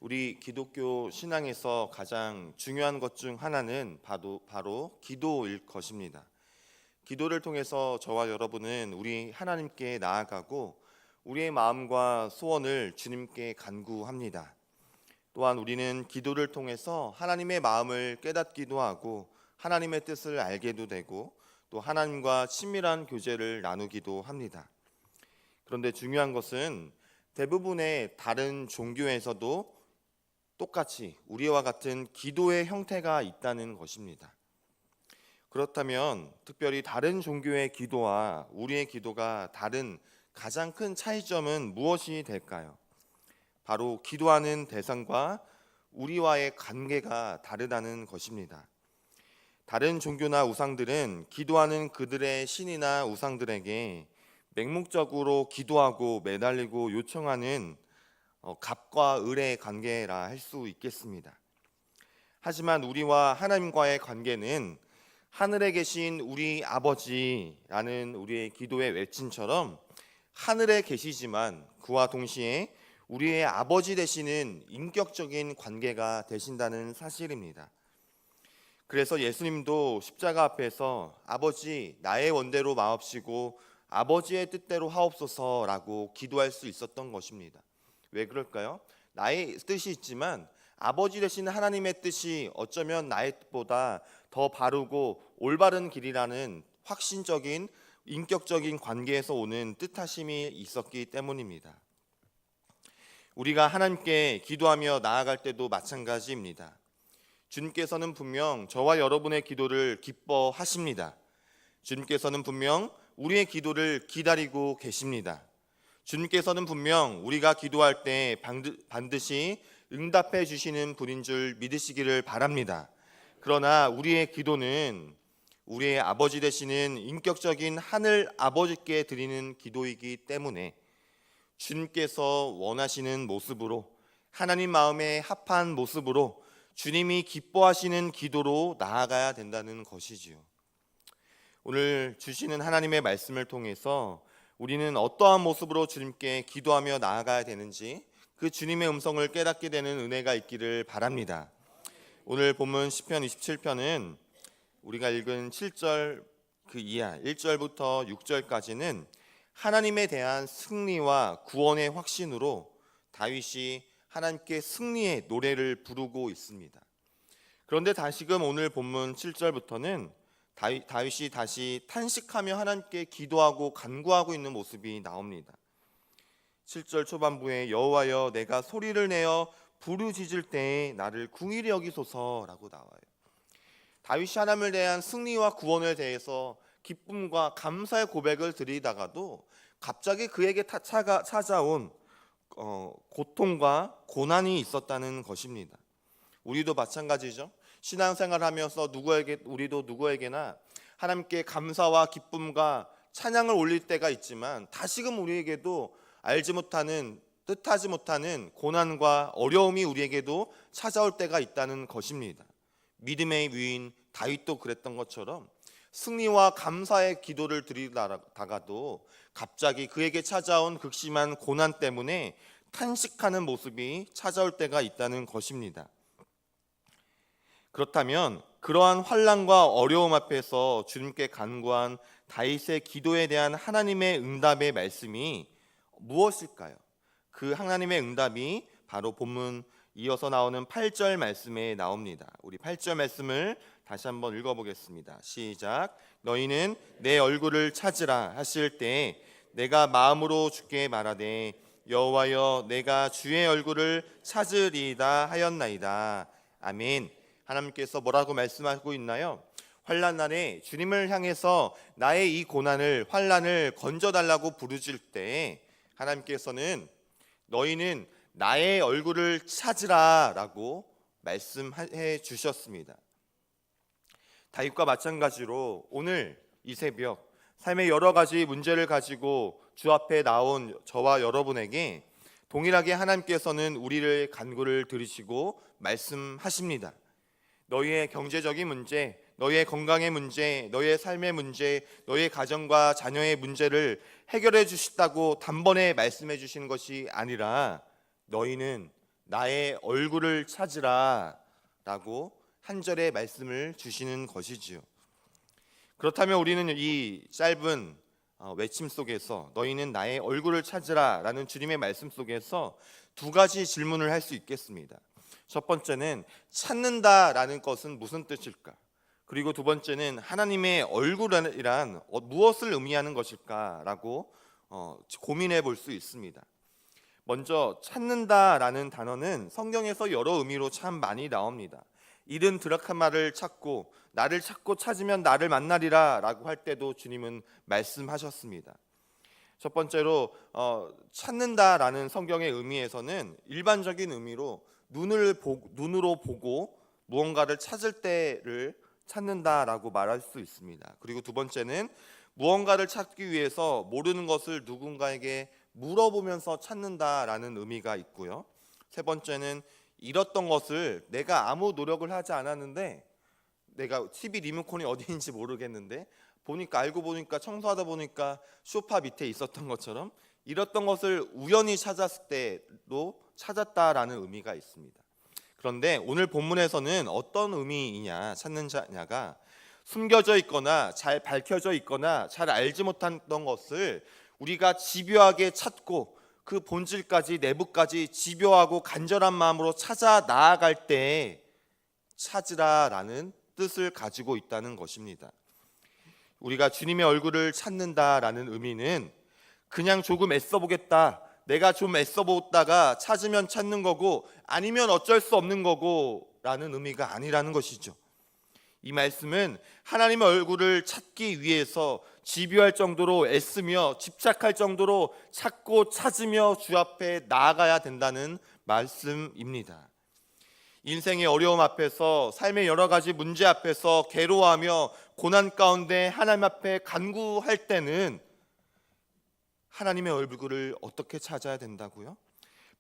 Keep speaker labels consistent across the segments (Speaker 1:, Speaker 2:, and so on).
Speaker 1: 우리 기독교 신앙에서 가장 중요한 것 중 하나는 바로 기도일 것입니다. 기도를 통해서 저와 여러분은 우리 하나님께 나아가고 우리의 마음과 소원을 주님께 간구합니다. 또한 우리는 기도를 통해서 하나님의 마음을 깨닫기도 하고 하나님의 뜻을 알게도 되고 또 하나님과 친밀한 교제를 나누기도 합니다. 그런데 중요한 것은 대부분의 다른 종교에서도 똑같이 우리와 같은 기도의 형태가 있다는 것입니다. 그렇다면 특별히 다른 종교의 기도와 우리의 기도가 다른 가장 큰 차이점은 무엇이 될까요? 바로 기도하는 대상과 우리와의 관계가 다르다는 것입니다. 다른 종교나 우상들은 기도하는 그들의 신이나 우상들에게 맹목적으로 기도하고 매달리고 요청하는 갑과 을의 관계라 할 수 있겠습니다. 하지만 우리와 하나님과의 관계는 하늘에 계신 우리 아버지라는 우리의 기도의 외침처럼 하늘에 계시지만 그와 동시에 우리의 아버지 되시는 인격적인 관계가 되신다는 사실입니다. 그래서 예수님도 십자가 앞에서 아버지 나의 원대로 마옵시고 아버지의 뜻대로 하옵소서라고 기도할 수 있었던 것입니다. 왜 그럴까요? 나의 뜻이 있지만 아버지 되신 하나님의 뜻이 어쩌면 나의 뜻보다 더 바르고 올바른 길이라는 확신적인 인격적인 관계에서 오는 뜻하심이 있었기 때문입니다. 우리가 하나님께 기도하며 나아갈 때도 마찬가지입니다. 주님께서는 분명 저와 여러분의 기도를 기뻐하십니다. 주님께서는 분명 우리의 기도를 기다리고 계십니다. 주님께서는 분명 우리가 기도할 때 반드시 응답해 주시는 분인 줄 믿으시기를 바랍니다. 그러나 우리의 기도는 우리의 아버지 되시는 인격적인 하늘 아버지께 드리는 기도이기 때문에 주님께서 원하시는 모습으로 하나님 마음에 합한 모습으로 주님이 기뻐하시는 기도로 나아가야 된다는 것이지요. 오늘 주시는 하나님의 말씀을 통해서 우리는 어떠한 모습으로 주님께 기도하며 나아가야 되는지 그 주님의 음성을 깨닫게 되는 은혜가 있기를 바랍니다. 오늘 본문 시편 27편은 우리가 읽은 7절 그 이하 1절부터 6절까지는 하나님에 대한 승리와 구원의 확신으로 다윗이 하나님께 승리의 노래를 부르고 있습니다. 그런데 다시금 오늘 본문 7절부터는 다윗이 다시 탄식하며 하나님께 기도하고 간구하고 있는 모습이 나옵니다. 7절 초반부에 여호와여 내가 소리를 내어 부르짖을 때에 나를 궁일히 여기소서라고 나와요. 다윗이 하나님을 대한 승리와 구원에 대해서 기쁨과 감사의 고백을 드리다가도 갑자기 그에게 찾아온 고통과 고난이 있었다는 것입니다. 우리도 마찬가지죠. 신앙생활하면서 우리도 누구에게나 하나님께 감사와 기쁨과 찬양을 올릴 때가 있지만 다시금 우리에게도 알지 못하는 뜻하지 못하는 고난과 어려움이 우리에게도 찾아올 때가 있다는 것입니다. 믿음의 위인 다윗도 그랬던 것처럼 승리와 감사의 기도를 드리다가도 갑자기 그에게 찾아온 극심한 고난 때문에 탄식하는 모습이 찾아올 때가 있다는 것입니다. 그렇다면 그러한 환난과 어려움 앞에서 주님께 간구한 다윗의 기도에 대한 하나님의 응답의 말씀이 무엇일까요? 그 하나님의 응답이 바로 본문 이어서 나오는 8절 말씀에 나옵니다. 우리 8절 말씀을 다시 한번 읽어보겠습니다. 시작. 너희는 내 얼굴을 찾으라 하실 때 내가 마음으로 주께 말하되 여호와여 내가 주의 얼굴을 찾으리이다 하였나이다. 아멘. 하나님께서 뭐라고 말씀하고 있나요? 환난 날에 주님을 향해서 나의 이 고난을 환난을 건져달라고 부르실 때 하나님께서는 너희는 나의 얼굴을 찾으라 라고 말씀해 주셨습니다. 다윗과 마찬가지로 오늘 이 새벽 삶의 여러 가지 문제를 가지고 주 앞에 나온 저와 여러분에게 동일하게 하나님께서는 우리를 간구를 들으시고 말씀하십니다. 너희의 경제적인 문제, 너희의 건강의 문제, 너희의 삶의 문제, 너희의 가정과 자녀의 문제를 해결해 주시다고 단번에 말씀해 주시는 것이 아니라 너희는 나의 얼굴을 찾으라 라고 한 절의 말씀을 주시는 것이지요. 그렇다면 우리는 이 짧은 외침 속에서 너희는 나의 얼굴을 찾으라 라는 주님의 말씀 속에서 두 가지 질문을 할 수 있겠습니다. 첫 번째는 찾는다라는 것은 무슨 뜻일까? 그리고 두 번째는 하나님의 얼굴이란 무엇을 의미하는 것일까라고 고민해 볼 수 있습니다. 먼저 찾는다라는 단어는 성경에서 여러 의미로 참 많이 나옵니다. 잃은 드라크마를 찾고 나를 찾고 찾으면 나를 만나리라 라고 할 때도 주님은 말씀하셨습니다. 첫 번째로 찾는다라는 성경의 의미에서는 일반적인 의미로 눈으로 보고 무언가를 찾을 때를 찾는다라고 말할 수 있습니다. 그리고 두 번째는 무언가를 찾기 위해서 모르는 것을 누군가에게 물어보면서 찾는다라는 의미가 있고요. 세 번째는 잃었던 것을 내가 아무 노력을 하지 않았는데, 내가 TV 리모컨이 어디인지 모르겠는데 알고 보니까 청소하다 보니까 소파 밑에 있었던 것처럼 잃었던 것을 우연히 찾았을 때로 찾았다라는 의미가 있습니다. 그런데 오늘 본문에서는 어떤 의미이냐, 찾는 자냐가 숨겨져 있거나 잘 밝혀져 있거나 잘 알지 못했던 것을 우리가 집요하게 찾고 그 본질까지 내부까지 집요하고 간절한 마음으로 찾아 나아갈 때 찾으라라는 뜻을 가지고 있다는 것입니다. 우리가 주님의 얼굴을 찾는다라는 의미는 그냥 조금 애써보겠다, 내가 좀 애써보다가 찾으면 찾는 거고 아니면 어쩔 수 없는 거고 라는 의미가 아니라는 것이죠. 이 말씀은 하나님의 얼굴을 찾기 위해서 집요할 정도로 애쓰며 집착할 정도로 찾고 찾으며 주 앞에 나아가야 된다는 말씀입니다. 인생의 어려움 앞에서, 삶의 여러 가지 문제 앞에서 괴로워하며 고난 가운데 하나님 앞에 간구할 때는 하나님의 얼굴을 어떻게 찾아야 된다고요?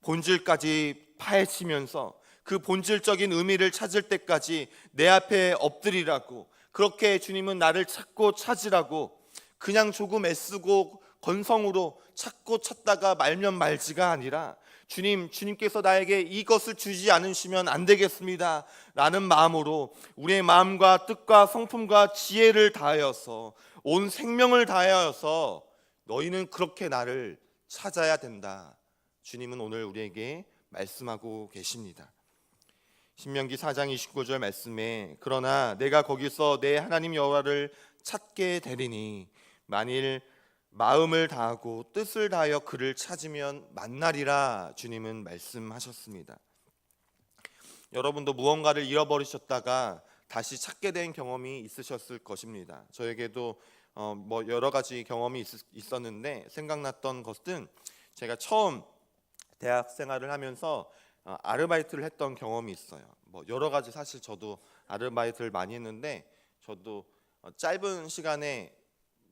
Speaker 1: 본질까지 파헤치면서 그 본질적인 의미를 찾을 때까지 내 앞에 엎드리라고, 그렇게 주님은 나를 찾고 찾으라고, 그냥 조금 애쓰고 건성으로 찾고 찾다가 말면 말지가 아니라 주님께서 나에게 이것을 주지 않으시면 안 되겠습니다 라는 마음으로 우리의 마음과 뜻과 성품과 지혜를 다하여서, 온 생명을 다하여서 너희는 그렇게 나를 찾아야 된다, 주님은 오늘 우리에게 말씀하고 계십니다. 신명기 4장 29절 말씀에 그러나 내가 거기서 내 하나님 여호와를 찾게 되리니 만일 마음을 다하고 뜻을 다하여 그를 찾으면 만나리라, 주님은 말씀하셨습니다. 여러분도 무언가를 잃어버리셨다가 다시 찾게 된 경험이 있으셨을 것입니다. 저에게도 여러 가지 경험이 있었는데 생각났던 것은 제가 처음 대학 생활을 하면서 아르바이트를 했던 경험이 있어요. 여러 가지, 사실 저도 아르바이트를 많이 했는데 저도 짧은 시간에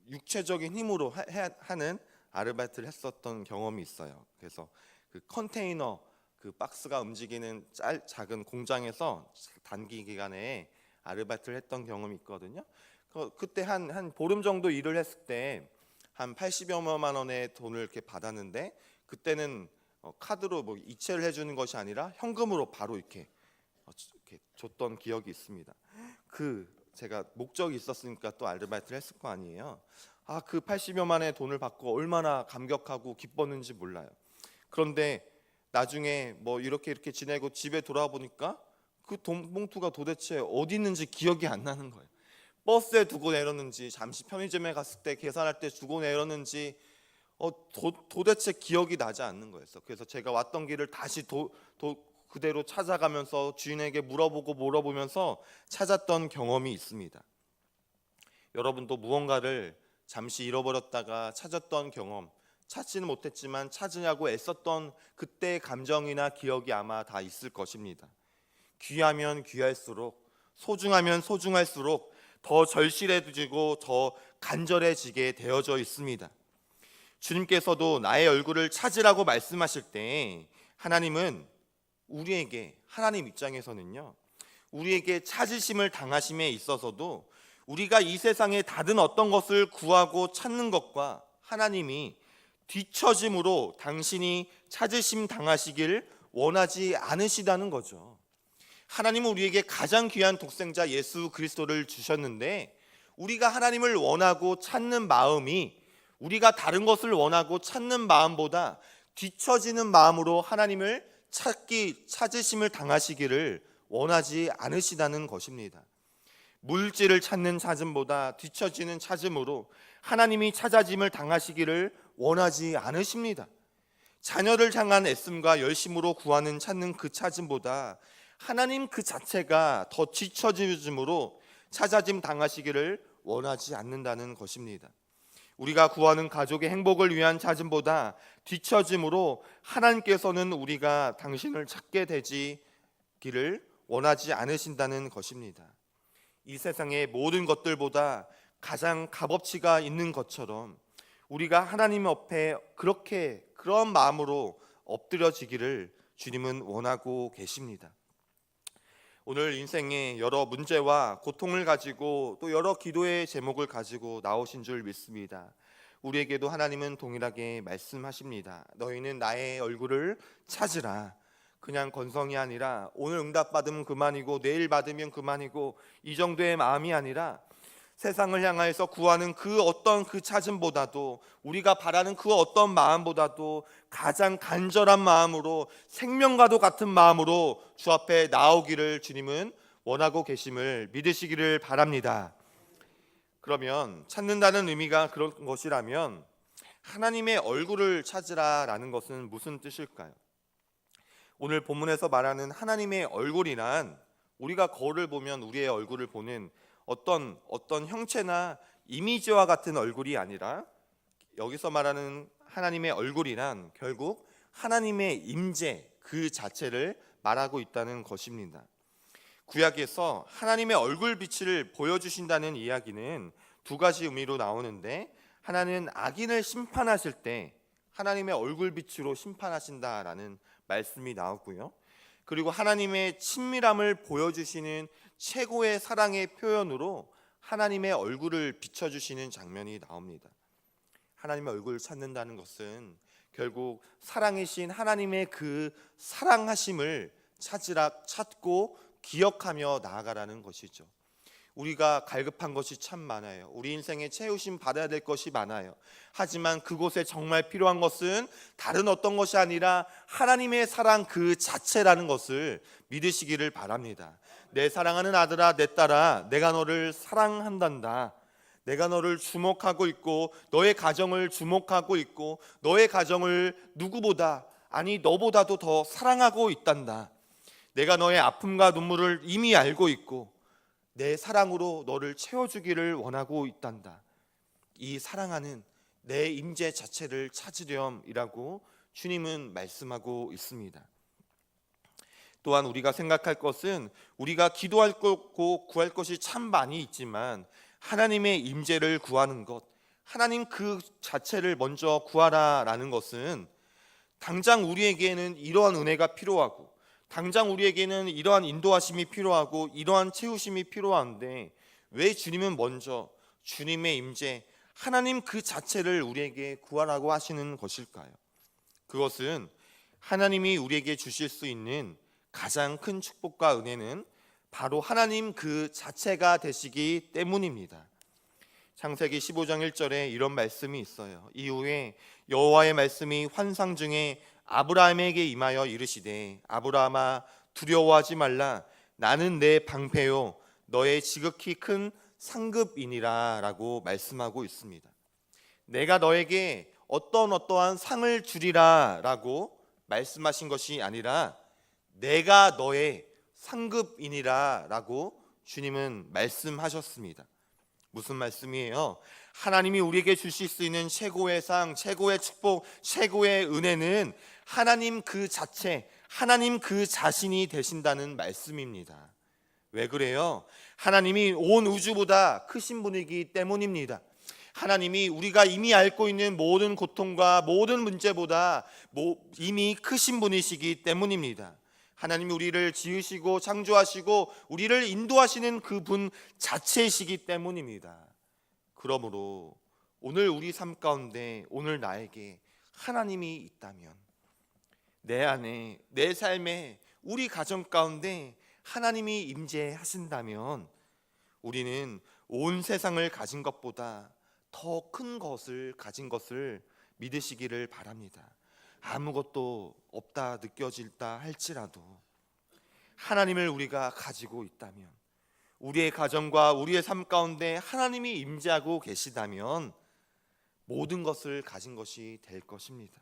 Speaker 1: 육체적인 힘으로 하는 아르바이트를 했었던 경험이 있어요. 그래서 그 컨테이너, 그 박스가 움직이는 작은 공장에서 단기 기간에 아르바이트를 했던 경험이 있거든요. 그때 한 보름 정도 일을 했을 때 한 80여만 원의 돈을 이렇게 받았는데, 그때는 카드로 이체를 해주는 것이 아니라 현금으로 바로 이렇게 줬던 기억이 있습니다. 제가 목적이 있었으니까 또 아르바이트를 했을 거 아니에요. 그 80여만 원의 돈을 받고 얼마나 감격하고 기뻤는지 몰라요. 그런데 나중에 이렇게 지내고 집에 돌아와 보니까 그 돈 봉투가 도대체 어디 있는지 기억이 안 나는 거예요. 버스에 두고 내렸는지, 잠시 편의점에 갔을 때 계산할 때 두고 내렸는지 도대체 기억이 나지 않는 거였어요. 그래서 제가 왔던 길을 다시 그대로 찾아가면서 주인에게 물어보면서 찾았던 경험이 있습니다. 여러분도 무언가를 잠시 잃어버렸다가 찾았던 경험, 찾지는 못했지만 찾으려고 애썼던 그때의 감정이나 기억이 아마 다 있을 것입니다. 귀하면 귀할수록, 소중하면 소중할수록 더 절실해지고 더 간절해지게 되어져 있습니다. 주님께서도 나의 얼굴을 찾으라고 말씀하실 때 하나님은 하나님 입장에서는요, 우리에게 찾으심을 당하심에 있어서도 우리가 이 세상의 다른 어떤 것을 구하고 찾는 것과 하나님이 뒤처짐으로 당신이 찾으심 당하시길 원하지 않으시다는 거죠. 하나님은 우리에게 가장 귀한 독생자 예수 그리스도를 주셨는데, 우리가 하나님을 원하고 찾는 마음이 우리가 다른 것을 원하고 찾는 마음보다 뒤처지는 마음으로 하나님을 찾으심을 당하시기를 원하지 않으시다는 것입니다. 물질을 찾는 찾음보다 뒤처지는 찾음으로 하나님이 찾아짐을 당하시기를 원하지 않으십니다. 자녀를 향한 애씀과 열심으로 구하는 찾는 그 찾음보다 하나님 그 자체가 더 뒤처짐으로 찾아짐 당하시기를 원하지 않는다는 것입니다. 우리가 구하는 가족의 행복을 위한 찾음보다 뒤처짐으로 하나님께서는 우리가 당신을 찾게 되기를 원하지 않으신다는 것입니다. 이 세상의 모든 것들보다 가장 값어치가 있는 것처럼 우리가 하나님 앞에 그런 마음으로 엎드려지기를 주님은 원하고 계십니다. 오늘 인생의 여러 문제와 고통을 가지고 또 여러 기도의 제목을 가지고 나오신 줄 믿습니다. 우리에게도 하나님은 동일하게 말씀하십니다. 너희는 나의 얼굴을 찾으라. 그냥 건성이 아니라 오늘 응답받으면 그만이고 내일 받으면 그만이고 이 정도의 마음이 아니라 세상을 향하여서 구하는 그 어떤 그 찾음보다도, 우리가 바라는 그 어떤 마음보다도 가장 간절한 마음으로, 생명과도 같은 마음으로 주 앞에 나오기를 주님은 원하고 계심을 믿으시기를 바랍니다. 그러면 찾는다는 의미가 그런 것이라면 하나님의 얼굴을 찾으라라는 것은 무슨 뜻일까요? 오늘 본문에서 말하는 하나님의 얼굴이란, 우리가 거울을 보면 우리의 얼굴을 보는 어떤 형체나 이미지와 같은 얼굴이 아니라, 여기서 말하는 하나님의 얼굴이란 결국 하나님의 임재 그 자체를 말하고 있다는 것입니다. 구약에서 하나님의 얼굴 빛을 보여주신다는 이야기는 두 가지 의미로 나오는데, 하나는 악인을 심판하실 때 하나님의 얼굴 빛으로 심판하신다라는 말씀이 나오고요. 그리고 하나님의 친밀함을 보여주시는 최고의 사랑의 표현으로 하나님의 얼굴을 비춰주시는 장면이 나옵니다. 하나님의 얼굴을 찾는다는 것은 결국 사랑이신 하나님의 그 사랑하심을 찾고 기억하며 나아가라는 것이죠. 우리가 갈급한 것이 참 많아요. 우리 인생에 채우심 받아야 될 것이 많아요. 하지만 그곳에 정말 필요한 것은 다른 어떤 것이 아니라 하나님의 사랑 그 자체라는 것을 믿으시기를 바랍니다. 내 사랑하는 아들아, 내 딸아, 내가 너를 사랑한단다. 내가 너를 주목하고 있고 너의 가정을 주목하고 있고 너의 가정을 누구보다, 아니 너보다도 더 사랑하고 있단다. 내가 너의 아픔과 눈물을 이미 알고 있고 내 사랑으로 너를 채워주기를 원하고 있단다. 이 사랑하는 내 임재 자체를 찾으렴이라고 주님은 말씀하고 있습니다. 또한 우리가 생각할 것은, 우리가 기도할 것고 구할 것이 참 많이 있지만 하나님의 임재를 구하는 것, 하나님 그 자체를 먼저 구하라라는 것은 당장 우리에게는 이러한 은혜가 필요하고 당장 우리에게는 이러한 인도하심이 필요하고 이러한 채우심이 필요한데, 왜 주님은 먼저 주님의 임재, 하나님 그 자체를 우리에게 구하라고 하시는 것일까요? 그것은 하나님이 우리에게 주실 수 있는 가장 큰 축복과 은혜는 바로 하나님 그 자체가 되시기 때문입니다. 창세기 15장 1절에 이런 말씀이 있어요. 이후에 여호와의 말씀이 환상 중에 아브라함에게 임하여 이르시되, 아브라함아 두려워하지 말라. 나는 내 방패요 너의 지극히 큰 상급이니라 라고 말씀하고 있습니다. 내가 너에게 어떠한 상을 주리라 라고 말씀하신 것이 아니라 내가 너의 상급이니라 라고 주님은 말씀하셨습니다. 무슨 말씀이에요? 하나님이 우리에게 주실 수 있는 최고의 상, 최고의 축복, 최고의 은혜는 하나님 그 자체, 하나님 그 자신이 되신다는 말씀입니다. 왜 그래요? 하나님이 온 우주보다 크신 분이기 때문입니다. 하나님이 우리가 이미 앓고 있는 모든 고통과 모든 문제보다 이미 크신 분이시기 때문입니다. 하나님이 우리를 지으시고 창조하시고 우리를 인도하시는 그분 자체이시기 때문입니다. 그러므로 오늘 우리 삶 가운데 오늘 나에게 하나님이 있다면, 내 안에, 내 삶에, 우리 가정 가운데 하나님이 임재하신다면 우리는 온 세상을 가진 것보다 더 큰 것을 가진 것을 믿으시기를 바랍니다. 아무것도 없다 느껴질다 할지라도 하나님을 우리가 가지고 있다면, 우리의 가정과 우리의 삶 가운데 하나님이 임재하고 계시다면 모든 것을 가진 것이 될 것입니다.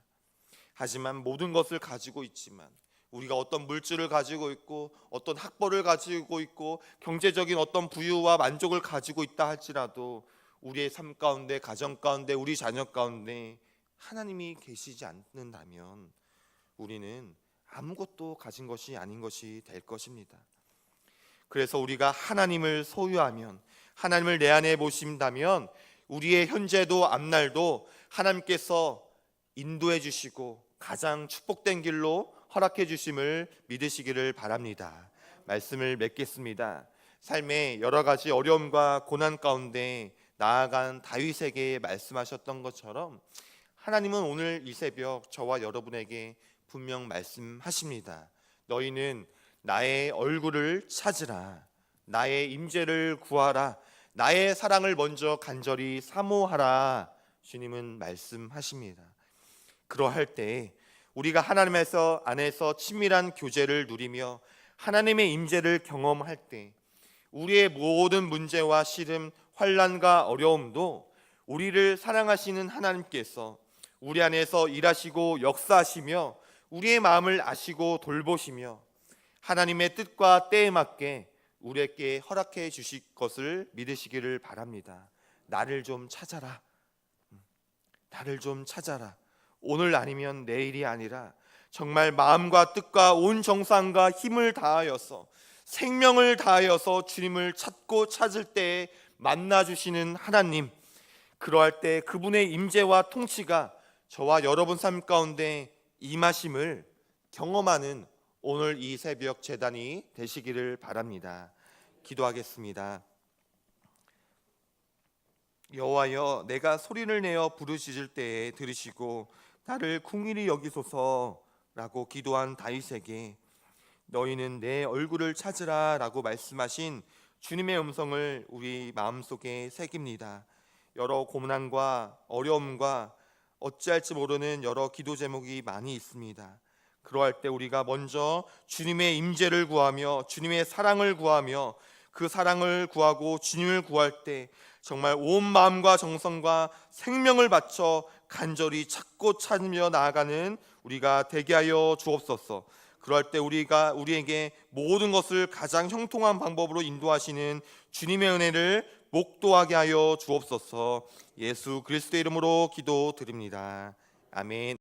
Speaker 1: 하지만 모든 것을 가지고 있지만, 우리가 어떤 물질을 가지고 있고 어떤 학벌을 가지고 있고 경제적인 어떤 부유와 만족을 가지고 있다 할지라도 우리의 삶 가운데, 가정 가운데, 우리 자녀 가운데 하나님이 계시지 않는다면 우리는 아무것도 가진 것이 아닌 것이 될 것입니다. 그래서 우리가 하나님을 소유하면, 하나님을 내 안에 모신다면 우리의 현재도 앞날도 하나님께서 인도해 주시고 가장 축복된 길로 허락해 주심을 믿으시기를 바랍니다. 말씀을 맺겠습니다. 삶의 여러 가지 어려움과 고난 가운데 나아간 다윗에게 말씀하셨던 것처럼 하나님은 오늘 이 새벽 저와 여러분에게 분명 말씀하십니다. 너희는 나의 얼굴을 찾으라, 나의 임재를 구하라, 나의 사랑을 먼저 간절히 사모하라. 주님은 말씀하십니다. 그러할 때 우리가 하나님 안에서 친밀한 교제를 누리며 하나님의 임재를 경험할 때 우리의 모든 문제와 시름, 환난과 어려움도 우리를 사랑하시는 하나님께서 우리 안에서 일하시고 역사하시며 우리의 마음을 아시고 돌보시며 하나님의 뜻과 때에 맞게 우리에게 허락해 주실 것을 믿으시기를 바랍니다. 나를 좀 찾아라. 나를 좀 찾아라. 오늘 아니면 내일이 아니라 정말 마음과 뜻과 온 정성과 힘을 다하여서, 생명을 다하여서 주님을 찾고 찾을 때에 만나주시는 하나님, 그러할 때 그분의 임재와 통치가 저와 여러분 삶 가운데 임하심을 경험하는 오늘 이 새벽 제단이 되시기를 바랍니다. 기도하겠습니다. 여호와여, 내가 소리를 내어 부르짖을 때에 들으시고 나를 긍휼히 여기소서라고 기도한 다윗에게 너희는 내 얼굴을 찾으라 라고 말씀하신 주님의 음성을 우리 마음속에 새깁니다. 여러 고난과 어려움과 어찌할지 모르는 여러 기도 제목이 많이 있습니다. 그러할 때 우리가 먼저 주님의 임재를 구하며 주님의 사랑을 구하며 그 사랑을 구하고 주님을 구할 때 정말 온 마음과 정성과 생명을 바쳐 간절히 찾고 찾으며 나아가는 우리가 되게 하여 주옵소서. 그럴 때 우리에게 모든 것을 가장 형통한 방법으로 인도하시는 주님의 은혜를 목도하게 하여 주옵소서. 예수 그리스도의 이름으로 기도드립니다. 아멘.